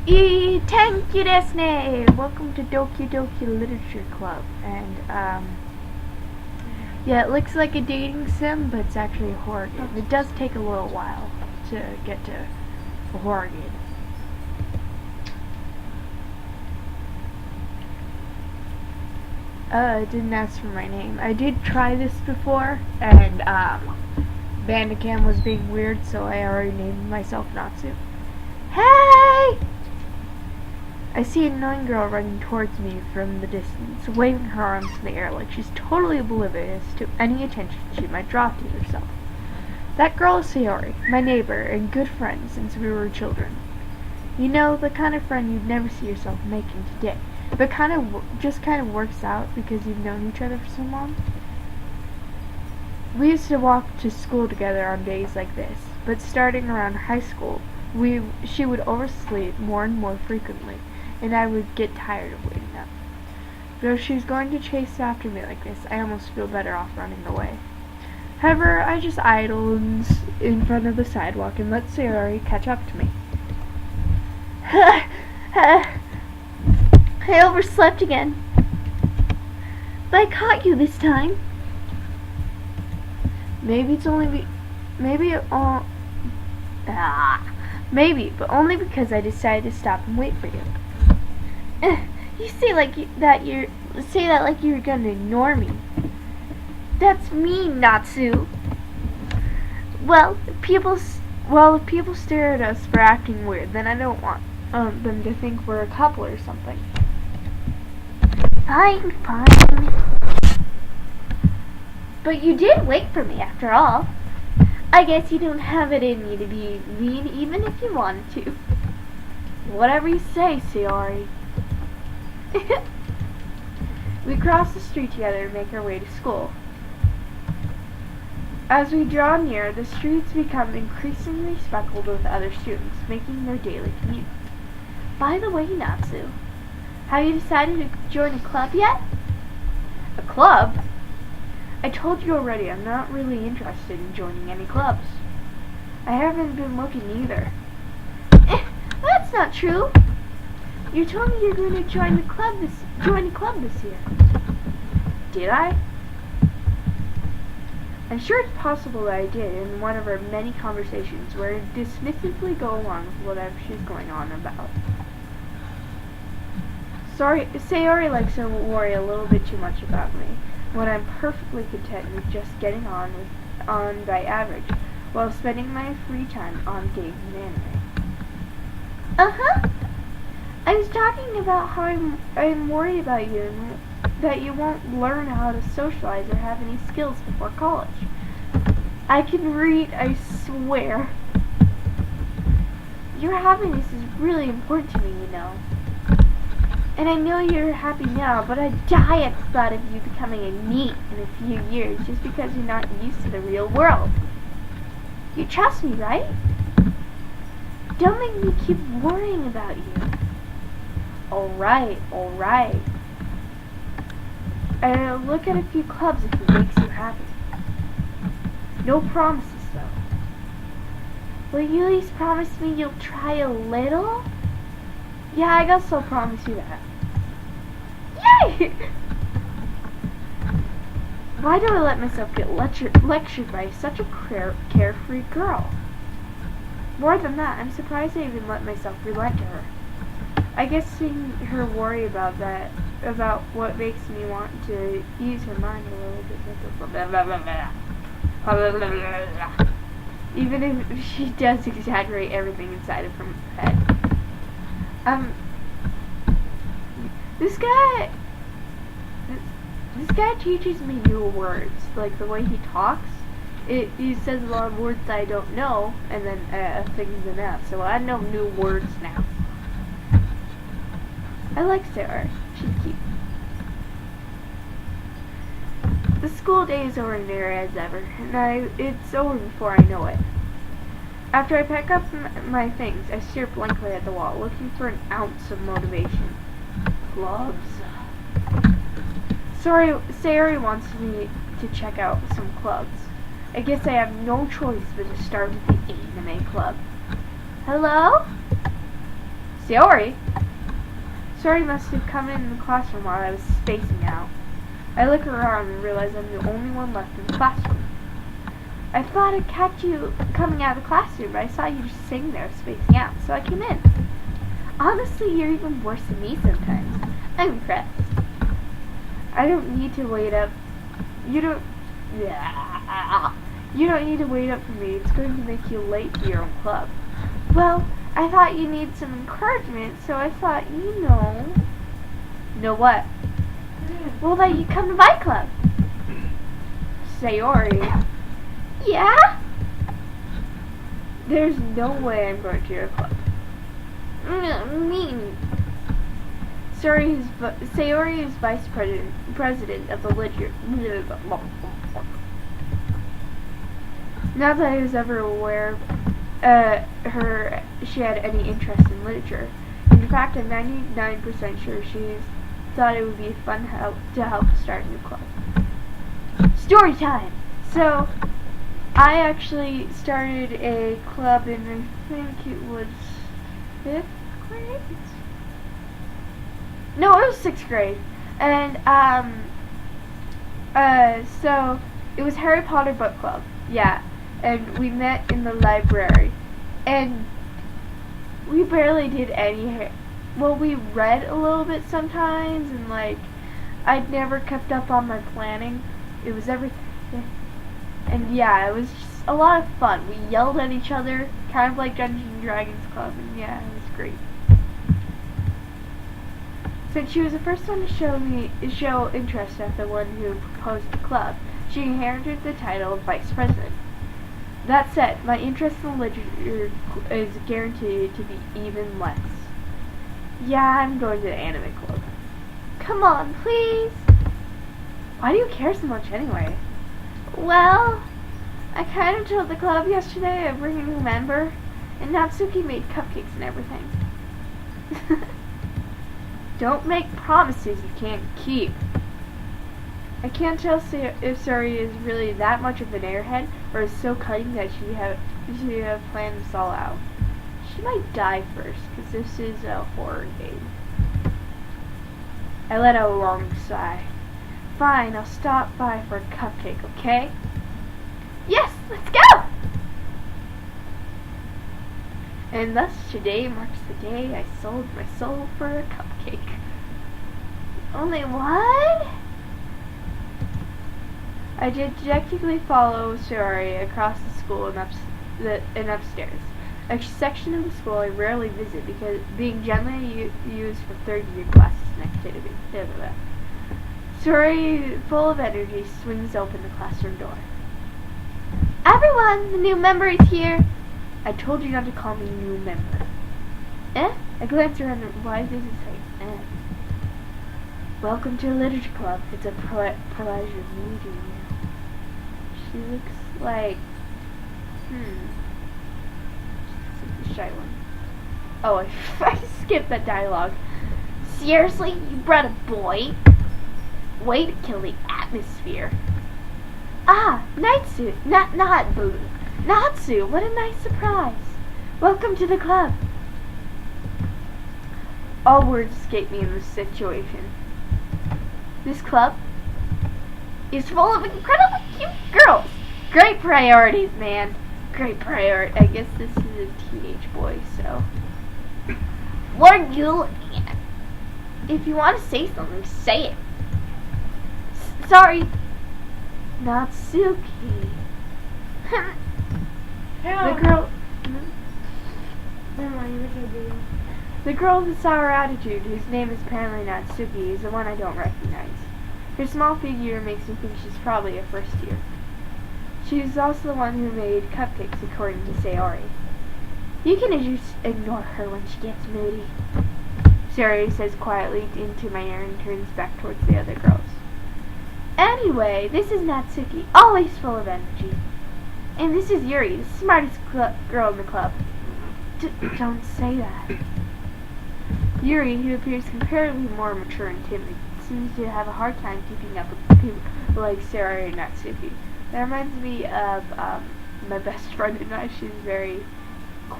Thank you, Disney! Welcome to oki-doki Literature Club. And, yeah, it looks like a dating sim, but it's actually a horror game. It does take a little while to get to a horror game. It didn't ask for my name. I did try this before, and, Bandicam was being weird, so I already named myself Natsu. Hey! I see an annoying girl running towards me from the distance, waving her arms in the air like she's totally oblivious to any attention she might draw to herself. That girl is Sayori, my neighbor and good friend since we were children. You know, the kind of friend you'd never see yourself making today, but just kind of works out because you've known each other for so long. We used to walk to school together on days like this, but starting around high school, she would oversleep more and more frequently, and I would get tired of waiting up. But if she was going to chase after me like this, I almost feel better off running away. However, I just idle in front of the sidewalk and let Sayori catch up to me. I overslept again. But I caught you this time. Maybe, but only because I decided to stop and wait for you. You say that like you're gonna ignore me. That's mean, Natsu. Well, if people stare at us for acting weird, then I don't want them to think we're a couple or something. Fine. But you did wait for me after all. I guess you don't have it in you to be mean even if you wanted to. Whatever you say, Sayori. We cross the street together and make our way to school. As we draw near, the streets become increasingly speckled with other students making their daily commute. By the way, Natsu, have you decided to join a club yet? A club? I told you already, I'm not really interested in joining any clubs. I haven't been looking either. That's not true. You told me you're going to join a club this year. Did I? I'm sure it's possible that I did in one of our many conversations where I dismissively go along with whatever she's going on about. Sayori likes to worry a little bit too much about me, when I'm perfectly content with just getting on by average, while spending my free time on games and anime. Uh-huh. I was talking about how I'm worried about you and that you won't learn how to socialize or have any skills before college. I can read, I swear. Your happiness is really important to me, you know. And I know you're happy now, but I'd die at the thought of you becoming a NEET in a few years just because you're not used to the real world. You trust me, right? Don't make me keep worrying about you. Alright. I'll look at a few clubs if it makes you happy. No promises, though. Will you at least promise me you'll try a little? Yeah, I guess I'll promise you that. Yay! Why do I let myself get lectured by such a carefree girl? More than that, I'm surprised I even let myself relent to her. I guess seeing her worry about what makes me want to ease her mind a little bit. Even if she does exaggerate everything inside of her head. This guy teaches me new words, like the way he talks. He says a lot of words that I don't know, and then things and that. So I know new words now. I like Sarah. She's cute. The school day is over near as ever, and it's over before I know it. After I pack up my things, I stare blankly at the wall, looking for an ounce of motivation. Clubs. Sayori wants me to check out some clubs. I guess I have no choice but to start with the anime club. Hello? Sayori? Sayori must have come in the classroom while I was spacing out. I look around and realize I'm the only one left in the classroom. I thought I'd catch you coming out of the classroom, but I saw you just sitting there spacing out, so I came in. Honestly, you're even worse than me sometimes. I'm impressed. I don't need to wait up. You don't need to wait up for me. It's going to make you late for your own club. Well, I thought you need some encouragement, so I thought, Know what? Well, that you come to my club. Sayori. Yeah? There's no way I'm going to your club. Mean. Sayori is vice president of the literature. Not that I was ever aware she had any interest in literature. In fact, I'm 99% sure she thought it would be fun to help start a new club. Story time! So, I actually started a club in, I think it was 5th grade? No, it was 6th grade. And, so, it was Harry Potter book club. Yeah. And we met in the library. And we barely did any, well, we read a little bit sometimes, and, like, I'd never kept up on my planning. It was everything. And, yeah, it was just a lot of fun. We yelled at each other, kind of like Dungeons and Dragons Club, and, yeah, it was great. Since she was the first one to show interest as the one who proposed the club, she inherited the title of vice president. That said, my interest in literature is guaranteed to be even less. Yeah, I'm going to the anime club. Come on, please! Why do you care so much anyway? Well, I kind of told the club yesterday I'd bring a new member, and Natsuki made cupcakes and everything. Don't make promises you can't keep. I can't tell if Sayori is really that much of an airhead, or is so cutting that she have planned this all out. She might die first, because this is a horror game. I let out a long sigh. Fine, I'll stop by for a cupcake, okay? Yes, let's go! And thus today marks the day I sold my soul for a cupcake. Only what? I dejectedly follow Sayori across the school and upstairs. A section of the school I rarely visit because being generally used for third-year classes and activities. Sayori, full of energy, swings open the classroom door. Everyone, the new member is here. I told you not to call me new member. Eh? I glance around. Why does it say eh? Welcome to a literature club. It's a pleasure meeting you. She looks like the shy one. Oh, I skipped that dialogue. Seriously? You brought a boy? Way to kill the atmosphere. Ah, Natsu, not Boo. Natsu, what a nice surprise. Welcome to the club. All words escape me in this situation. This club is full of incredibly cute girls. Great priorities, man. Great priority. I guess this is a teenage boy, so. What are you looking at? If you want to say something, say it. Sorry. Natsuki. The girl. The girl with the sour attitude, whose name is apparently Natsuki, is the one I don't recognize. Her small figure makes me think she's probably a first year. She's also the one who made cupcakes, according to Sayori. You can just ignore her when she gets moody. Sayori says quietly into my ear and turns back towards the other girls. Anyway, this is Natsuki, always full of energy. And this is Yuri, the smartest girl in the club. Don't say that. Yuri, who appears comparatively more mature and timid, seems to have a hard time keeping up with people like Sayori and Natsuki. That reminds me of my best friend and I. She's very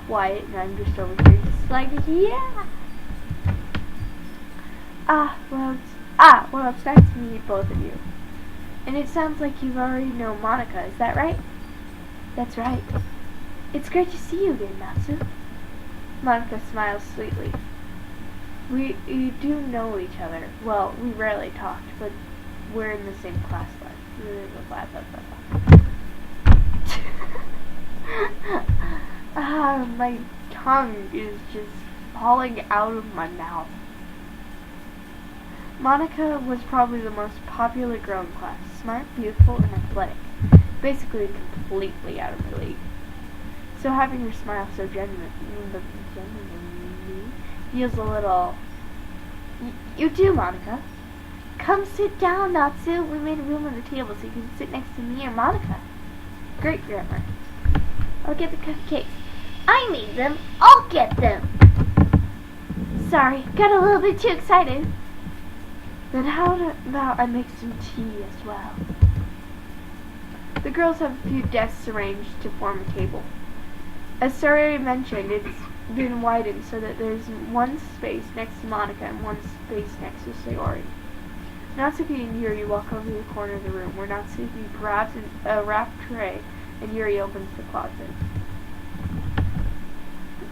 quiet, and I'm just over here just like, yeah. Well, it's nice to meet both of you. And it sounds like you've already known Monica, is that right? That's right. It's great to see you again, Natsu. Monica smiles sweetly. We do know each other. Well, we rarely talked, but we're in the same class. My tongue is just falling out of my mouth. Monica was probably the most popular girl in class. Smart, beautiful, and athletic. Basically completely out of her league. So having her smile so genuinely feels a little... You do, Monica. Come sit down, Natsu. We made a room on the table so you can sit next to me or Monica. Great grammar. I'll get the cupcakes. I made them. I'll get them. Sorry, got a little bit too excited. Then how about I make some tea as well? The girls have a few desks arranged to form a table. As Saori mentioned, it's been widened so that there's one space next to Monica and one space next to Saori. Natsuki and Yuri walk over to the corner of the room where Natsuki grabs a wrapped tray and Yuri opens the closet.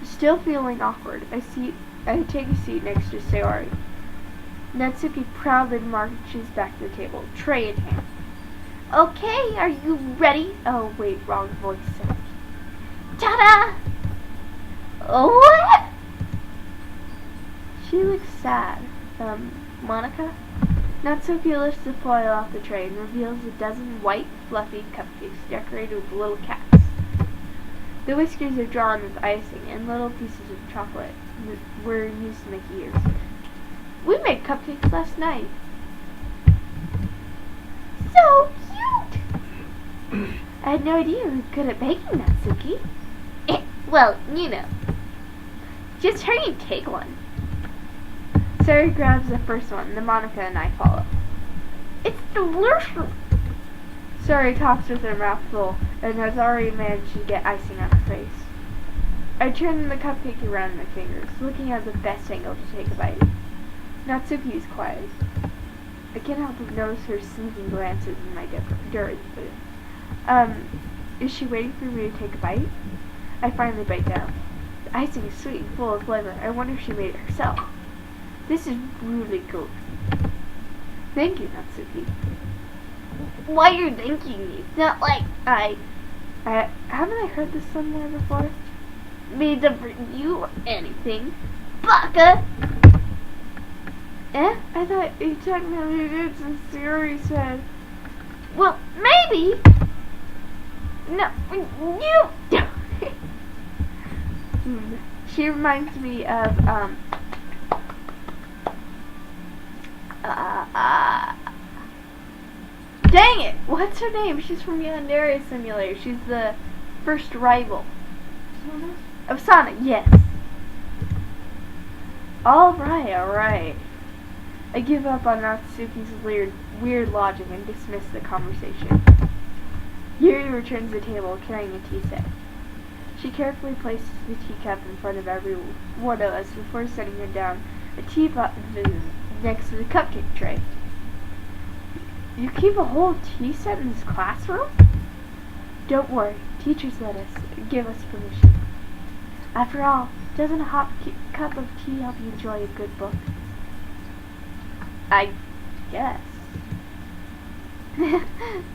Still feeling awkward, I take a seat next to Saori. Natsuki proudly marches back to the table, tray in hand. Okay, are you ready? Oh wait, wrong voice. Ta-da! What? She looks sad. Monica? Natsuki lifts the foil off the tray and reveals a dozen white, fluffy cupcakes decorated with little cats. The whiskers are drawn with icing, and little pieces of chocolate were used to make ears. We made cupcakes last night. So cute! I had no idea you were good at baking, Natsuki. Well, you know. Just hurry and take one. Saori grabs the first one, then Monica and I follow. It's delicious! Saori talks with her mouth full and has already managed to get icing on her face. I turn the cupcake around in my fingers, looking at the best angle to take a bite. Natsuki is quiet. I can't help but notice her sneaking glances in my direction. Is she waiting for me to take a bite? I finally bite down. The icing is sweet and full of flavor. I wonder if she made it herself. This is really good. Thank you, Natsuki. Why are you thanking me? It's not like haven't I heard this somewhere before? Made them for you or anything. Baka! I thought you technically did since Saori said. Well, maybe. No, you. She reminds me of dang it! What's her name? She's from Yandere Simulator. She's the first rival. Of Sonic, yes. Alright. I give up on Natsuki's weird logic and dismiss the conversation. Yuri returns to the table carrying a tea set. She carefully places the teacup in front of every one of us before setting it down a teapot next to the cupcake tray. You keep a whole tea set in this classroom? Don't worry, teachers give us permission. After all, doesn't a hot cup of tea help you enjoy a good book? I guess.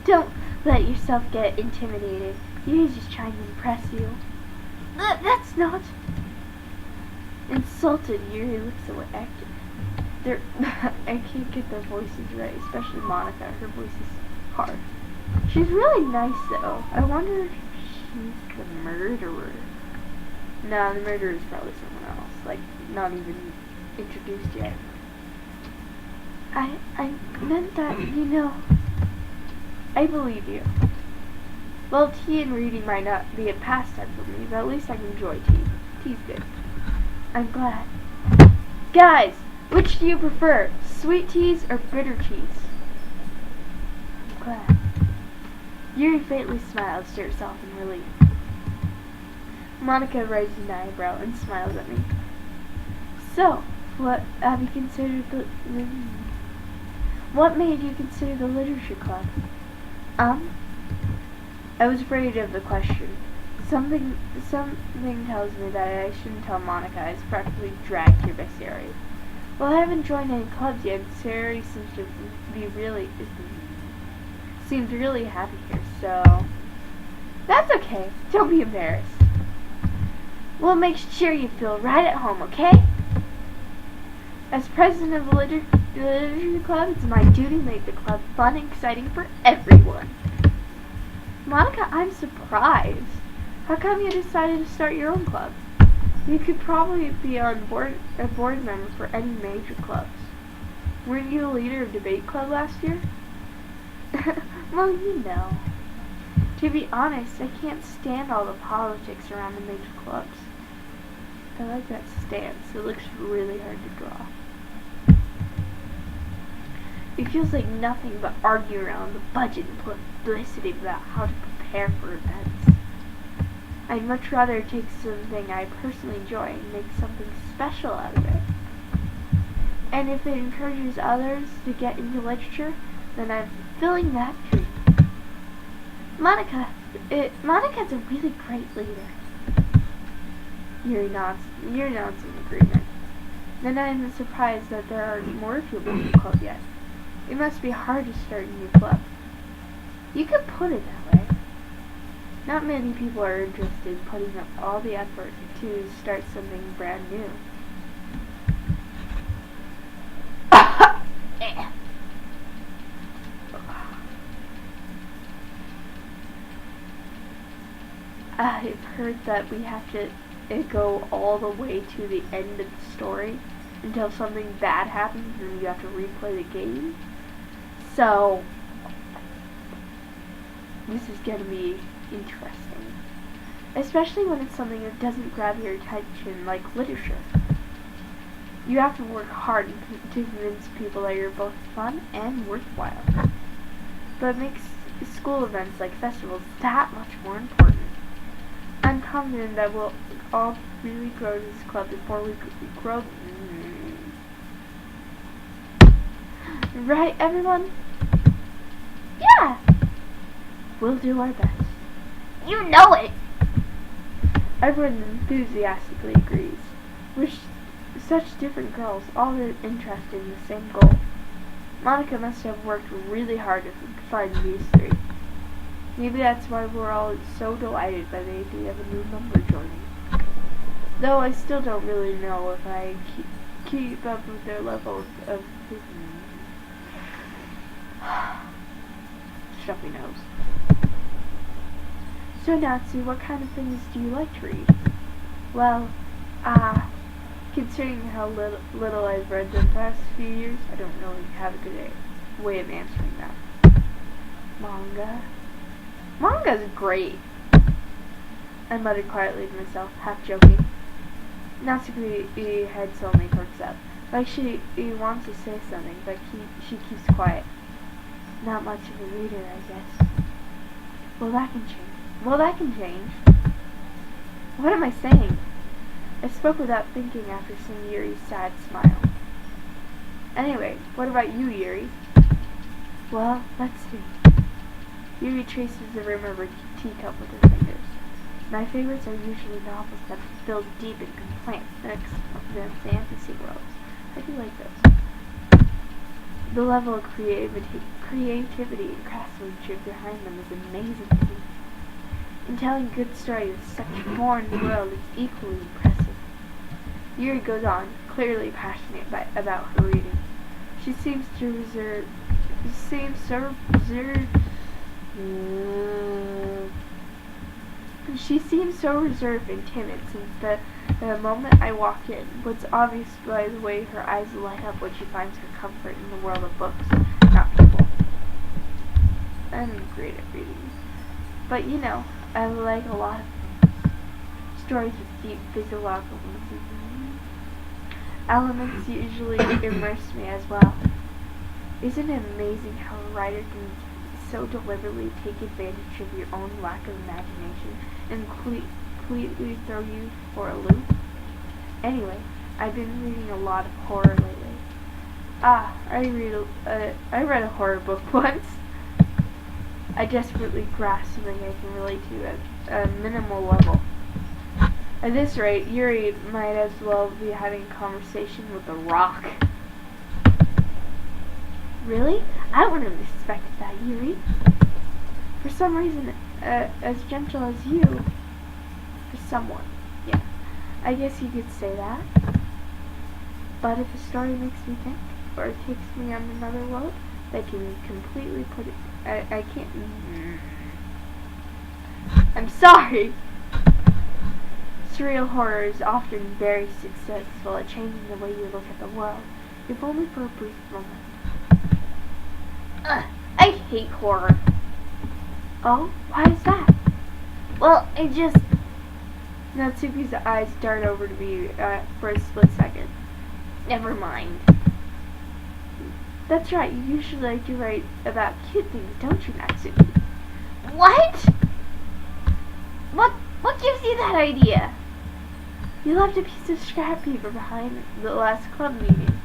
Don't let yourself get intimidated. Yuri's just trying to impress you. That's not... Insulted, Yuri looks away. I can't get their voices right, especially Monica. Her voice is hard. She's really nice, though. I wonder if she's the murderer. No, the murderer is probably someone else. Like, not even introduced yet. I meant that, I believe you. Well, tea and reading might not be a pastime for me, but at least I can enjoy tea. Tea's good. I'm glad. Guys, which do you prefer? Sweet teas or bitter teas? I'm glad. Yuri faintly smiles to herself in relief. Monica raises an eyebrow and smiles at me. So, what have you considered what made you consider the literature club? I was afraid of the question. Something tells me that I shouldn't tell Monica. It's practically dragged here by Sari. Well, I haven't joined any clubs yet. Sari seems to be really happy here, so that's okay. Don't be embarrassed. We'll make sure you feel right at home, okay? As president of the literature club, it's my duty to make the club fun and exciting for everyone. Monica, I'm surprised. How come you decided to start your own club? You could probably be a board member for any major clubs. Weren't you the leader of debate club last year? Well, you know. To be honest, I can't stand all the politics around the major clubs. I like that stance. It looks really hard to draw. It feels like nothing but arguing around the budget and publicity about how to prepare for events. I'd much rather take something I personally enjoy and make something special out of it. And if it encourages others to get into literature, then I'm fulfilling that dream. Monica's a really great leader. Yuri nods in agreement. Then I'm surprised that there aren't more people in the club yet. It must be hard to start a new club. You could put it that way. Not many people are interested in putting up all the effort to start something brand new. I've heard that we have to go all the way to the end of the story until something bad happens and you have to replay the game. So, this is going to be interesting. Especially when it's something that doesn't grab your attention, like literature. You have to work hard to convince people that you're both fun and worthwhile. But it makes school events like festivals that much more important. I'm confident that we'll all really grow this club before we grow. Right, everyone? Yeah! We'll do our best. You know it! Everyone enthusiastically agrees. We're such different girls, all interested in the same goal. Monica must have worked really hard to find these three. Maybe that's why we're all so delighted by the idea of a new member joining. Though I still don't really know if I keep up with their level of stuffy nose. So Natsu, what kind of things do you like to read? Well, considering how little I've read the past few years, I don't really have a good way of answering that. Manga? Manga's great. I muttered quietly to myself, half joking. Natsuki's head suddenly perks up, like she wants to say something, but she keeps quiet. Not much of a reader, I guess. Well, that can change. What am I saying? I spoke without thinking after seeing Yuri's sad smile. Anyway, what about you, Yuri? Well, let's see. Yuri traces the rim of her teacup with her fingers. My favorites are usually novels that feel deep in complex fantasy worlds. I do like those. The level of creativity and craftsmanship behind them is amazing to me. And telling good stories of such a foreign world is equally impressive. Yuri goes on, clearly passionate about her reading. She seems so reserved and timid since the moment I walked in. What's obvious by the way her eyes light up when she finds her comfort in the world of books, not people. I'm great at reading. But you know, I like a lot of things. Stories with deep physiological elements usually immerse me as well. Isn't it amazing how a writer can so deliberately take advantage of your own lack of imagination and completely throw you for a loop? Anyway, I've been reading a lot of horror lately. I read a horror book once. I desperately grasp something I can relate to at a minimal level. At this rate, Yuri might as well be having a conversation with a rock. Really? I wouldn't have expected that, Yuri. For some reason, as gentle as you. For someone. Yeah, I guess you could say that. But if a story makes me think, or takes me on another world, that can completely put it... I can't... I'm sorry! Surreal horror is often very successful at changing the way you look at the world, if only for a brief moment. I hate horror. Oh? Why is that? Well, it just... Natsuki's eyes dart over to me for a split second. Never mind. That's right, you usually like to write about cute things, don't you, Natsuki? What? What gives you that idea? You left a piece of scrap paper behind the last club meeting.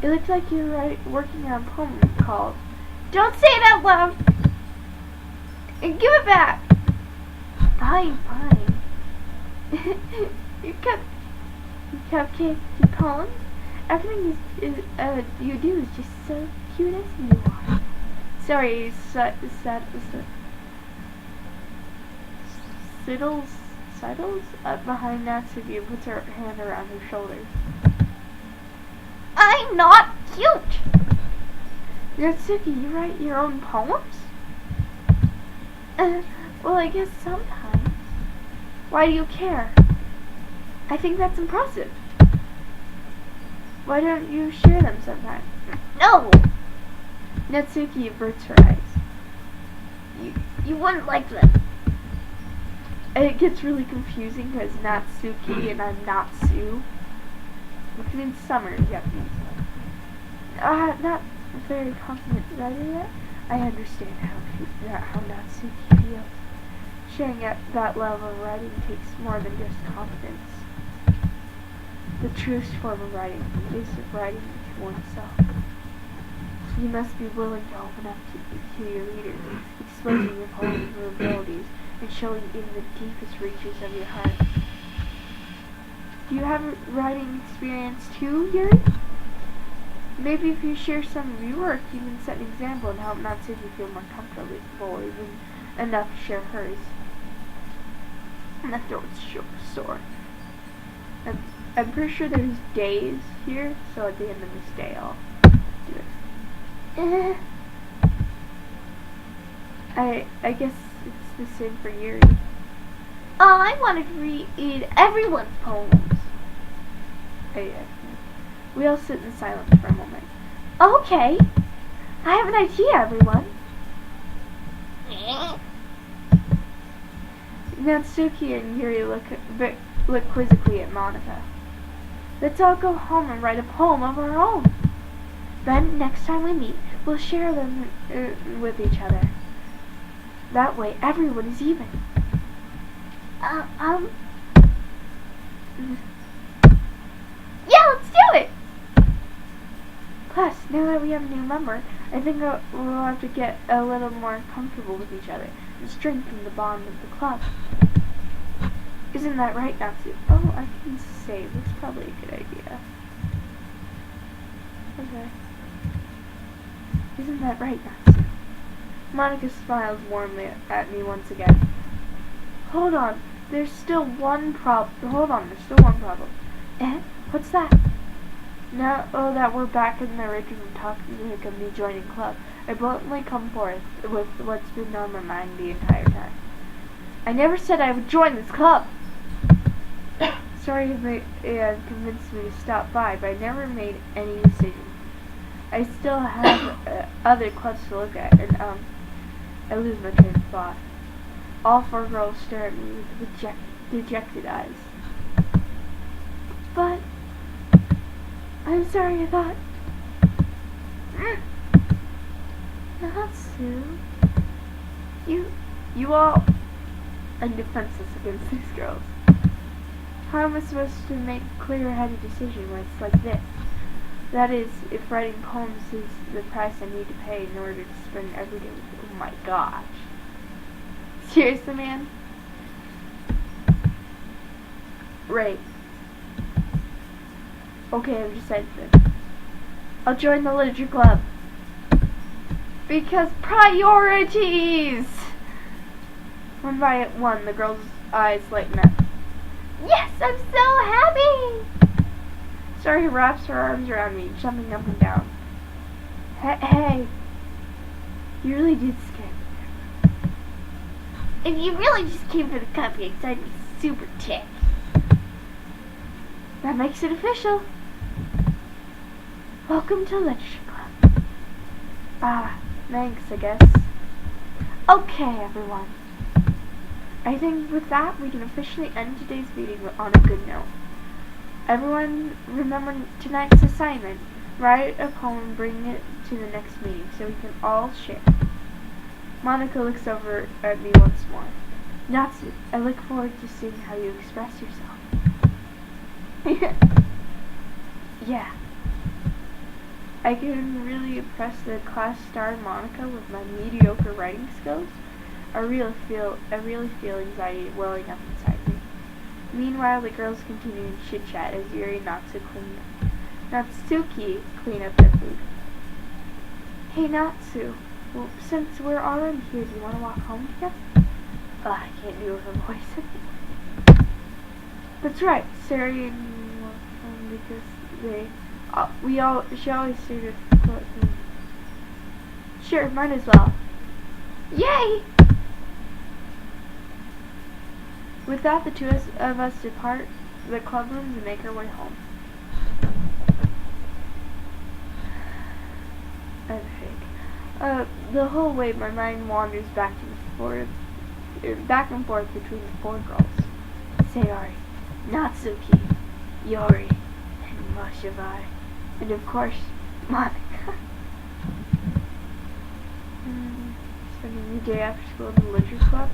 It looked like you were working on a poem called... Don't say it out loud! And give it back! Fine. You cupcake your poems? Everything you do is just so cute as you are. Sorry, Settles up behind Natsuki and puts her hand around her shoulders. I'm not cute! Natsuki, you write your own poems? Well, I guess sometimes. Why do you care? I think that's impressive. Why don't you share them sometime? No! Natsuki averts her eyes. You wouldn't like them. It gets really confusing because Natsuki and I'm Natsu. Which means summer in Japanese. Not very confident writer yet. I understand how Natsuki feels. Sharing at that level of writing takes more than just confidence. The truest form of writing is writing to oneself. You must be willing to open up to your readers, exposing your poems and abilities, and showing in the deepest reaches of your heart. Do you have a writing experience too, Yuri? Maybe if you share some of your work, you can set an example and help Natsuki feel more comfortable or even enough to share hers. My throat's sore. I'm pretty sure there's days here, so at the end of this day I'll do it. I guess it's the same for Yuri. I want to read everyone's poems. We all sit in silence for a moment. Okay, I have an idea, everyone. Natsuki and Yuri look quizzically at Monica. Let's all go home and write a poem of our own. Then, next time we meet, we'll share them with each other. That way, everyone is even. Yeah, let's do it! Plus, now that we have a new member, I think we'll have to get a little more comfortable with each other and strengthen the bond of the club. Isn't that right, Natsu? Oh, I can say that's probably a good idea. Okay. Isn't that right, Natsu? Monica smiles warmly at me once again. Hold on, there's still one problem. What's that? Now that we're back in the original topic of me joining club, I bluntly come forth with what's been on my mind the entire time. I never said I would join this club! Sorry if it convinced me to stop by, but I never made any decision. I still have other clubs to look at, and I lose my train of thought. All four girls stare at me with dejected eyes. But I'm sorry, I thought... Natsu... You all... I'm defenseless against these girls. How am I supposed to make a clear-headed decision when it's like this? That is, if writing poems is the price I need to pay in order to spend every day with you. Oh my gosh. Seriously, man? Right. Okay, I've decided this. I'll join the literature club. Because priorities! One by one, the girl's eyes lighten up. Yes, I'm so happy! Sorry wraps her arms around me, jumping up and down. Hey, you really did scare me. If you really just came for the cupcakes, I'd be super ticked. That makes it official. Welcome to Literature Club. Thanks, I guess. Okay, everyone. I think with that, we can officially end today's meeting on a good note. Everyone, remember tonight's assignment. Write a poem and bring it to the next meeting so we can all share. Monica looks over at me once more. Natsu, I look forward to seeing how you express yourself. Yeah. I can really impress the class star Monica with my mediocre writing skills. I really feel anxiety welling up inside me. Meanwhile, the girls continue to chit-chat as Yuri and Natsuki clean up their food. Hey Natsu, well, since we're already here, do you want to walk home together? I can't do her voice anymore. That's right, Sari and walk home because she always stated Sure, might as well. Yay! With that, the two of us depart the club rooms and make our way home. The whole way, my mind wanders back and forth between the four girls: Sayori, Natsuki, Yori, and Moshibai, and of course, Monica. Spending the day after school in the literature club.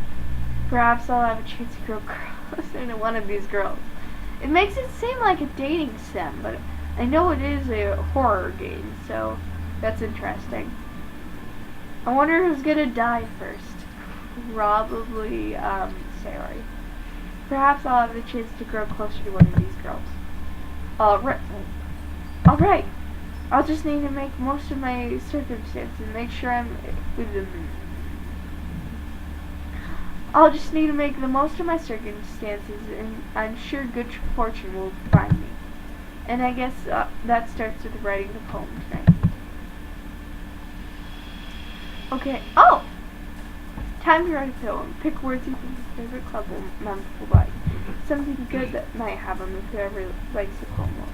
Perhaps I'll have a chance to grow closer to one of these girls. It makes it seem like a dating sim, but I know it is a horror game, so that's interesting. I wonder who's gonna die first. Probably, Sayori. Perhaps I'll have the chance to grow closer to one of these girls. Alright. I'll just need to make most of my circumstances and make sure I'm with them. I'll just need to make the most of my circumstances, and I'm sure good fortune will find me. And I guess that starts with writing the poem tonight. Okay. Oh! Time to write a poem. Pick words you think your favorite club member will like. Something good that might have them if whoever likes the poem most.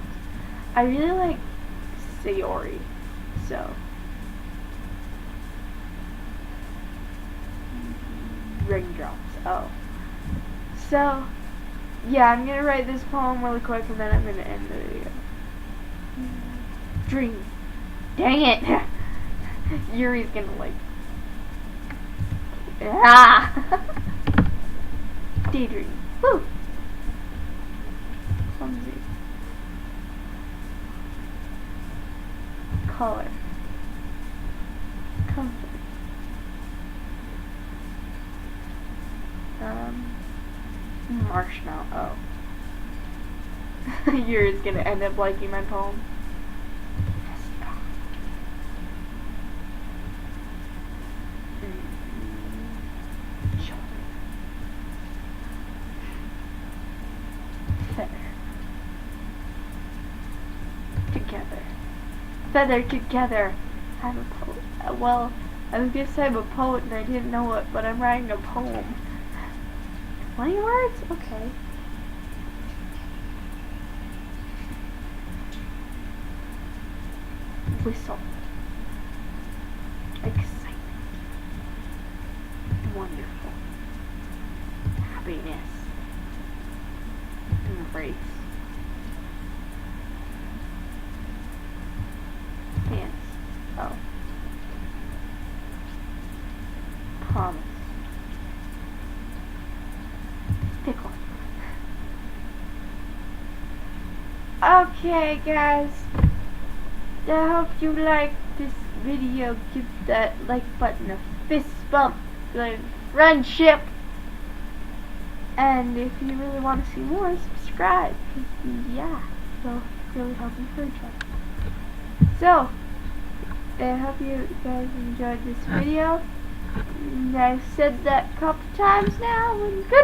I really like Sayori, so. Raindrops. Oh. So, yeah, I'm gonna write this poem really quick and then I'm gonna end the video. Dream. Dang it! Yuri's gonna like. Daydream. Woo! Clumsy. Color. Comfort. Marshmallow. Oh. Yuri's gonna end up liking my poem. Feather together. I'm a poet. Well, I was gonna say I'm a poet and I didn't know it, but I'm writing a poem. 20 words? Okay. Whistle. Excitement. Wonderful. Happiness. Embrace. Pants. Oh. Promise. Okay, guys. I hope you like this video. Give that like button a fist bump, like friendship. And if you really want to see more, subscribe. 'Cause, yeah, it'll really help encourage us. So, I hope you guys enjoyed this video. And I've said that a couple times now. And goodbye.